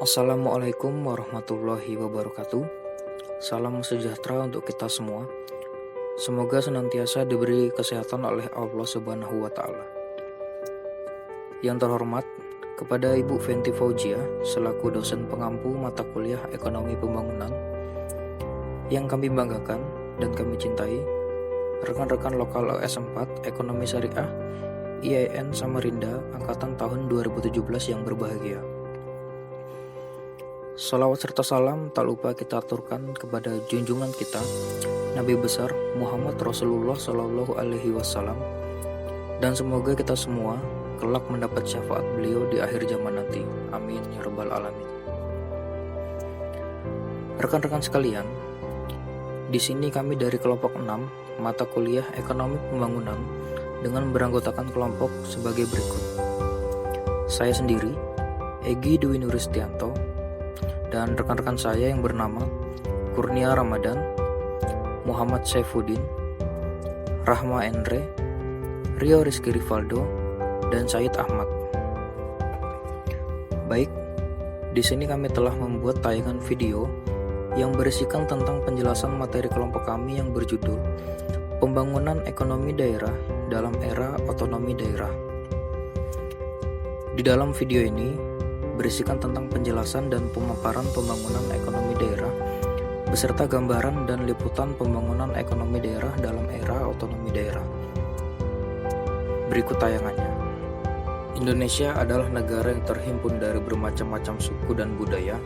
Assalamualaikum warahmatullahi wabarakatuh. Salam sejahtera untuk kita semua. Semoga senantiasa diberi kesehatan oleh Allah Subhanahu wa Ta'ala. Yang terhormat, kepada Ibu Fenty Fauzia selaku dosen pengampu mata kuliah Ekonomi Pembangunan, yang kami banggakan dan kami cintai, rekan-rekan lokal OS4 Ekonomi Syariah IAIN Samarinda angkatan tahun 2017 yang berbahagia. Salawat serta salam tak lupa kita aturkan kepada junjungan kita Nabi besar Muhammad Rasulullah Shallallahu Alaihi Wasallam, dan semoga kita semua kelak mendapat syafaat beliau di akhir zaman nanti. Amin ya rabbal alamin. Rekan-rekan sekalian, di sini kami dari kelompok 6 mata kuliah Ekonomi Pembangunan dengan beranggotakan kelompok sebagai berikut. Saya sendiri, Egy Dwi Nuristianto, dan rekan-rekan saya yang bernama Kurnia Ramadan, Muhammad Saifuddin, Rahma Endre, Rio Rizky Rivaldo, dan Said Ahmad. Baik, di sini kami telah membuat tayangan video yang berisikan tentang penjelasan materi kelompok kami yang berjudul Pembangunan Ekonomi Daerah dalam Era Otonomi Daerah. Di dalam video ini berisikan tentang penjelasan dan pemaparan pembangunan ekonomi daerah beserta gambaran dan liputan pembangunan ekonomi daerah dalam era otonomi daerah. Berikut tayangannya. Indonesia adalah negara yang terhimpun dari bermacam-macam suku dan budaya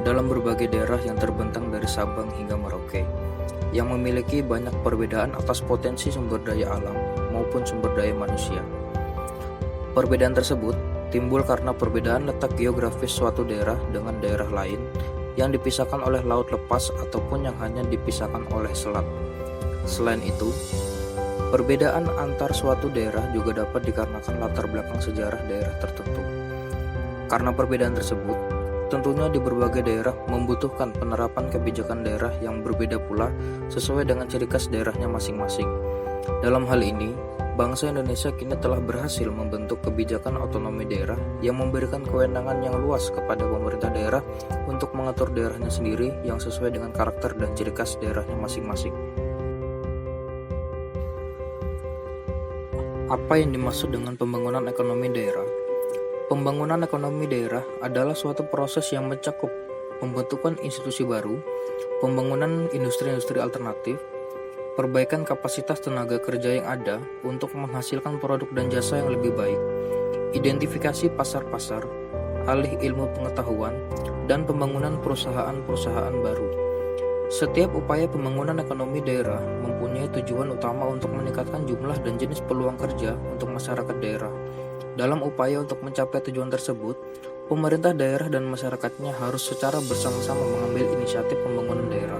dalam berbagai daerah yang terbentang dari Sabang hingga Merauke, yang memiliki banyak perbedaan atas potensi sumber daya alam maupun sumber daya manusia. Perbedaan tersebut timbul karena perbedaan letak geografis suatu daerah dengan daerah lain yang dipisahkan oleh laut lepas ataupun yang hanya dipisahkan oleh selat. Selain itu, perbedaan antar suatu daerah juga dapat dikarenakan latar belakang sejarah daerah tertentu. Karena perbedaan tersebut, tentunya di berbagai daerah membutuhkan penerapan kebijakan daerah yang berbeda pula sesuai dengan ciri khas daerahnya masing-masing. Dalam hal ini, bangsa Indonesia kini telah berhasil membentuk kebijakan otonomi daerah yang memberikan kewenangan yang luas kepada pemerintah daerah untuk mengatur daerahnya sendiri yang sesuai dengan karakter dan ciri khas daerahnya masing-masing. Apa yang dimaksud dengan pembangunan ekonomi daerah? Pembangunan ekonomi daerah adalah suatu proses yang mencakup pembentukan institusi baru, pembangunan industri-industri alternatif, perbaikan kapasitas tenaga kerja yang ada untuk menghasilkan produk dan jasa yang lebih baik, identifikasi pasar-pasar, alih ilmu pengetahuan, dan pembangunan perusahaan-perusahaan baru. Setiap upaya pembangunan ekonomi daerah mempunyai tujuan utama untuk meningkatkan jumlah dan jenis peluang kerja untuk masyarakat daerah. Dalam upaya untuk mencapai tujuan tersebut, pemerintah daerah dan masyarakatnya harus secara bersama-sama mengambil inisiatif pembangunan daerah.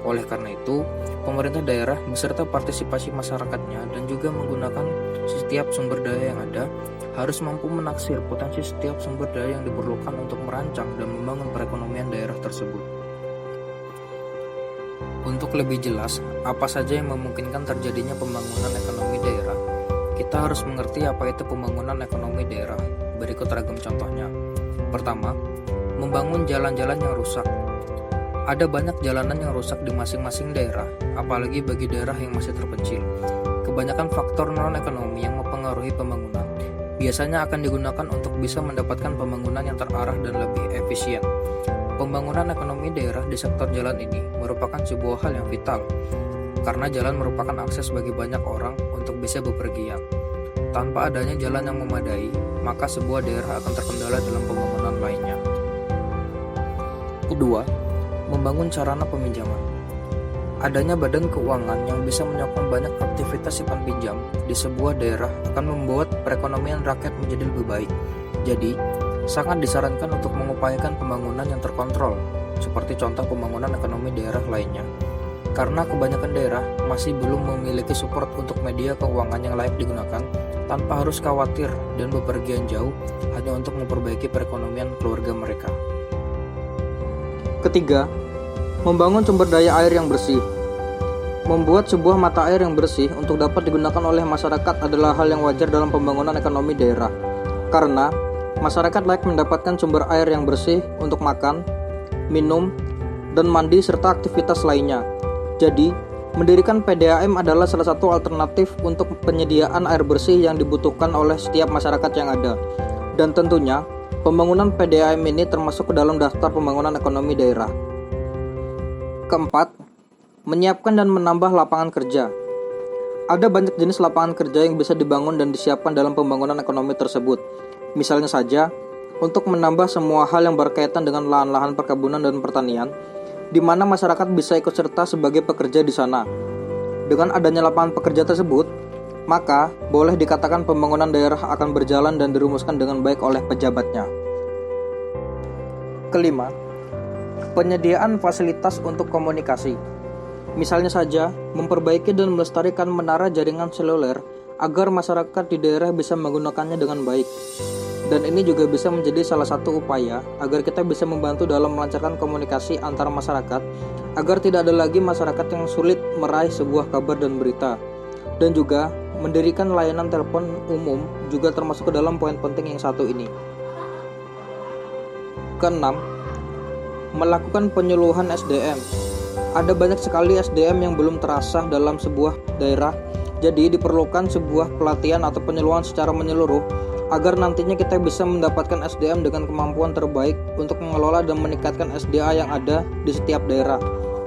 Oleh karena itu, pemerintah daerah beserta partisipasi masyarakatnya dan juga menggunakan setiap sumber daya yang ada harus mampu menaksir potensi setiap sumber daya yang diperlukan untuk merancang dan membangun perekonomian daerah tersebut. Untuk lebih jelas, apa saja yang memungkinkan terjadinya pembangunan ekonomi daerah, kita harus mengerti apa itu pembangunan ekonomi daerah. Berikut ragam contohnya. Pertama, membangun jalan-jalan yang rusak. Ada banyak jalanan yang rusak di masing-masing daerah, apalagi bagi daerah yang masih terpencil. Kebanyakan faktor non-ekonomi yang mempengaruhi pembangunan biasanya akan digunakan untuk bisa mendapatkan pembangunan yang terarah dan lebih efisien. Pembangunan ekonomi daerah di sektor jalan ini merupakan sebuah hal yang vital, karena jalan merupakan akses bagi banyak orang untuk bisa bepergian. Tanpa adanya jalan yang memadai, maka sebuah daerah akan terkendala dalam pembangunan lainnya. Kedua, membangun sarana peminjaman. Adanya badan keuangan yang bisa menyokong banyak aktivitas simpan pinjam di sebuah daerah akan membuat perekonomian rakyat menjadi lebih baik. Jadi, sangat disarankan untuk mengupayakan pembangunan yang terkontrol, seperti contoh pembangunan ekonomi daerah lainnya. Karena kebanyakan daerah masih belum memiliki support untuk media keuangan yang layak digunakan, tanpa harus khawatir dan bepergian jauh hanya untuk memperbaiki perekonomian keluarga mereka. Ketiga, membangun sumber daya air yang bersih. Membuat sebuah mata air yang bersih untuk dapat digunakan oleh masyarakat adalah hal yang wajar dalam pembangunan ekonomi daerah. Karena Masyarakat layak mendapatkan sumber air yang bersih untuk makan, minum, dan mandi serta aktivitas lainnya. Jadi, mendirikan PDAM adalah salah satu alternatif untuk penyediaan air bersih yang dibutuhkan oleh setiap masyarakat yang ada. Dan tentunya, pembangunan PDAM ini termasuk ke dalam daftar pembangunan ekonomi daerah. Keempat, menyiapkan dan menambah lapangan kerja. Ada banyak jenis lapangan kerja yang bisa dibangun dan disiapkan dalam pembangunan ekonomi tersebut. Misalnya saja, untuk menambah semua hal yang berkaitan dengan lahan-lahan perkebunan dan pertanian, di mana masyarakat bisa ikut serta sebagai pekerja di sana. Dengan adanya lapangan pekerja tersebut, maka boleh dikatakan pembangunan daerah akan berjalan dan dirumuskan dengan baik oleh pejabatnya. Kelima, penyediaan fasilitas untuk komunikasi. Misalnya saja, memperbaiki dan melestarikan menara jaringan seluler agar masyarakat di daerah bisa menggunakannya dengan baik. Dan ini juga bisa menjadi salah satu upaya agar kita bisa membantu dalam melancarkan komunikasi antar masyarakat, agar tidak ada lagi masyarakat yang sulit meraih sebuah kabar dan berita. Dan juga mendirikan layanan telepon umum juga termasuk ke dalam poin penting yang satu ini. Keenam, melakukan penyuluhan SDM. Ada banyak sekali SDM yang belum terasah dalam sebuah daerah, jadi diperlukan sebuah pelatihan atau penyuluhan secara menyeluruh agar nantinya kita bisa mendapatkan SDM dengan kemampuan terbaik untuk mengelola dan meningkatkan SDA yang ada di setiap daerah.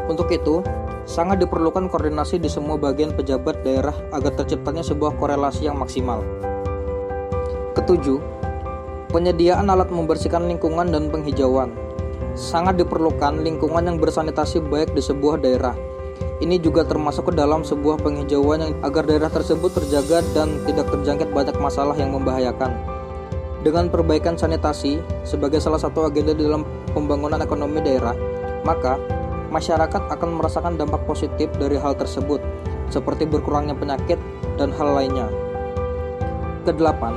Untuk itu, sangat diperlukan koordinasi di semua bagian pejabat daerah agar terciptanya sebuah korelasi yang maksimal. Ketujuh, penyediaan alat membersihkan lingkungan dan penghijauan. Sangat diperlukan lingkungan yang bersanitasi baik di sebuah daerah. Ini juga termasuk ke dalam sebuah penghijauan yang agar daerah tersebut terjaga dan tidak terjangkit banyak masalah yang membahayakan. Dengan perbaikan sanitasi sebagai salah satu agenda dalam pembangunan ekonomi daerah, maka masyarakat akan merasakan dampak positif dari hal tersebut, seperti berkurangnya penyakit dan hal lainnya. Kedelapan,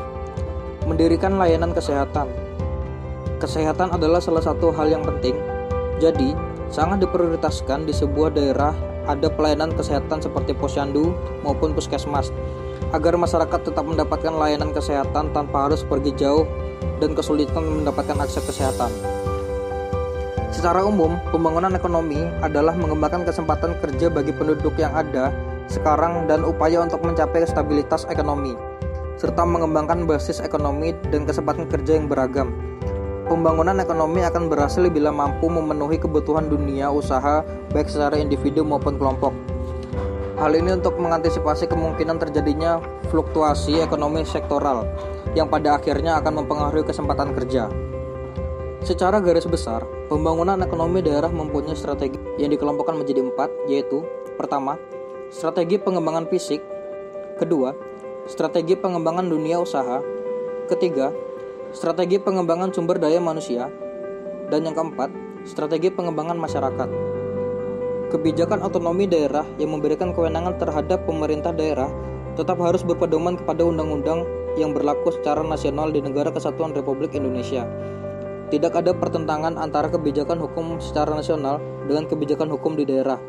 mendirikan layanan kesehatan. Kesehatan adalah salah satu hal yang penting, jadi sangat diprioritaskan di sebuah daerah ada pelayanan kesehatan seperti posyandu maupun puskesmas, agar masyarakat tetap mendapatkan layanan kesehatan tanpa harus pergi jauh dan kesulitan mendapatkan akses kesehatan. Secara umum, pembangunan ekonomi adalah mengembangkan kesempatan kerja bagi penduduk yang ada sekarang dan upaya untuk mencapai stabilitas ekonomi, serta mengembangkan basis ekonomi dan kesempatan kerja yang beragam. Pembangunan ekonomi akan berhasil bila mampu memenuhi kebutuhan dunia usaha baik secara individu maupun kelompok. Hal ini untuk mengantisipasi kemungkinan terjadinya fluktuasi ekonomi sektoral yang pada akhirnya akan mempengaruhi kesempatan kerja. Secara garis besar, pembangunan ekonomi daerah mempunyai strategi yang dikelompokkan menjadi 4, yaitu: pertama, strategi pengembangan fisik; kedua, strategi pengembangan dunia usaha; ketiga, strategi pengembangan sumber daya manusia; dan yang keempat, strategi pengembangan masyarakat. Kebijakan otonomi daerah yang memberikan kewenangan terhadap pemerintah daerah tetap harus berpedoman kepada undang-undang yang berlaku secara nasional di Negara Kesatuan Republik Indonesia. Tidak ada pertentangan antara kebijakan hukum secara nasional dengan kebijakan hukum di daerah.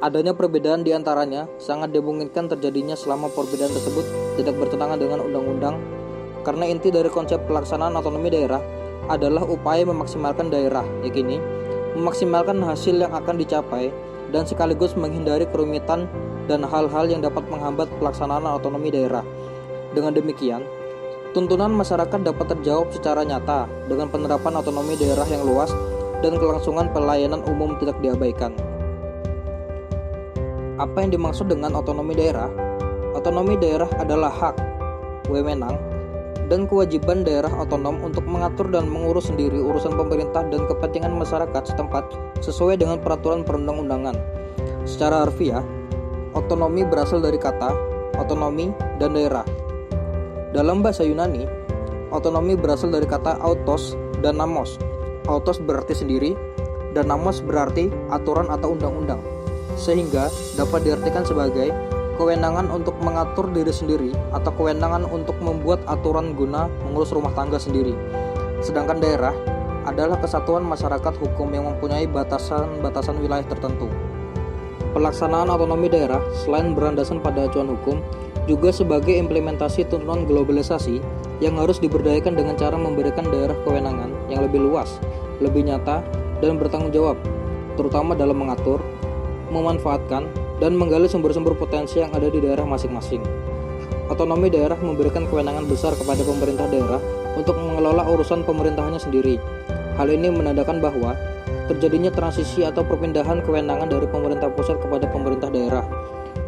Adanya perbedaan di antaranya sangat dimungkinkan terjadinya selama perbedaan tersebut tidak bertentangan dengan undang-undang, karena inti dari konsep pelaksanaan otonomi daerah adalah upaya memaksimalkan daerah, yakni memaksimalkan hasil yang akan dicapai dan sekaligus menghindari kerumitan dan hal-hal yang dapat menghambat pelaksanaan otonomi daerah. Dengan demikian, tuntunan masyarakat dapat terjawab secara nyata dengan penerapan otonomi daerah yang luas dan kelangsungan pelayanan umum tidak diabaikan. Apa yang dimaksud dengan otonomi daerah? Otonomi daerah adalah hak, wewenang, dan kewajiban daerah otonom untuk mengatur dan mengurus sendiri urusan pemerintah dan kepentingan masyarakat setempat sesuai dengan peraturan perundang-undangan. Secara harfiah, otonomi berasal dari kata otonomi dan daerah. Dalam bahasa Yunani, otonomi berasal dari kata autos dan namos. Autos berarti sendiri dan namos berarti aturan atau undang-undang, sehingga dapat diartikan sebagai kewenangan untuk mengatur diri sendiri atau kewenangan untuk membuat aturan guna mengurus rumah tangga sendiri. Sedangkan daerah adalah kesatuan masyarakat hukum yang mempunyai batasan-batasan wilayah tertentu. Pelaksanaan otonomi daerah selain berlandasan pada acuan hukum, juga sebagai implementasi tuntunan globalisasi yang harus diberdayakan dengan cara memberikan daerah kewenangan yang lebih luas, lebih nyata, dan bertanggung jawab, terutama dalam mengatur, memanfaatkan, dan menggali sumber-sumber potensi yang ada di daerah masing-masing. Otonomi daerah memberikan kewenangan besar kepada pemerintah daerah untuk mengelola urusan pemerintahannya sendiri. Hal ini menandakan bahwa terjadinya transisi atau perpindahan kewenangan dari pemerintah pusat kepada pemerintah daerah.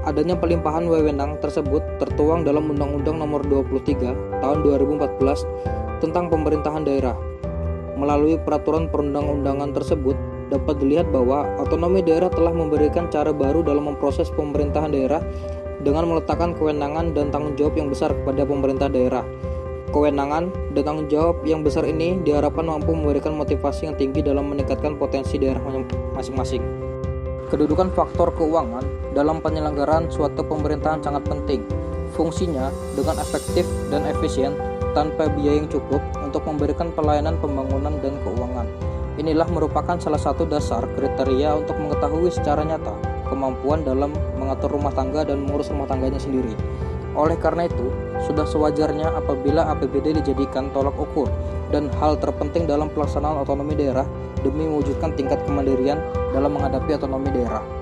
Adanya pelimpahan wewenang tersebut tertuang dalam Undang-Undang Nomor 23 Tahun 2014 tentang Pemerintahan Daerah. Melalui peraturan perundang-undangan tersebut, dapat dilihat bahwa otonomi daerah telah memberikan cara baru dalam memproses pemerintahan daerah dengan meletakkan kewenangan dan tanggung jawab yang besar kepada pemerintah daerah. Kewenangan dan tanggung jawab yang besar ini diharapkan mampu memberikan motivasi yang tinggi dalam meningkatkan potensi daerah masing-masing. Kedudukan faktor keuangan dalam penyelenggaraan suatu pemerintahan sangat penting. Fungsinya dengan efektif dan efisien tanpa biaya yang cukup untuk memberikan pelayanan pembangunan dan keuangan. Inilah merupakan salah satu dasar kriteria untuk mengetahui secara nyata kemampuan dalam mengatur rumah tangga dan mengurus rumah tangganya sendiri. Oleh karena itu, sudah sewajarnya apabila APBD dijadikan tolak ukur dan hal terpenting dalam pelaksanaan otonomi daerah demi mewujudkan tingkat kemandirian dalam menghadapi otonomi daerah.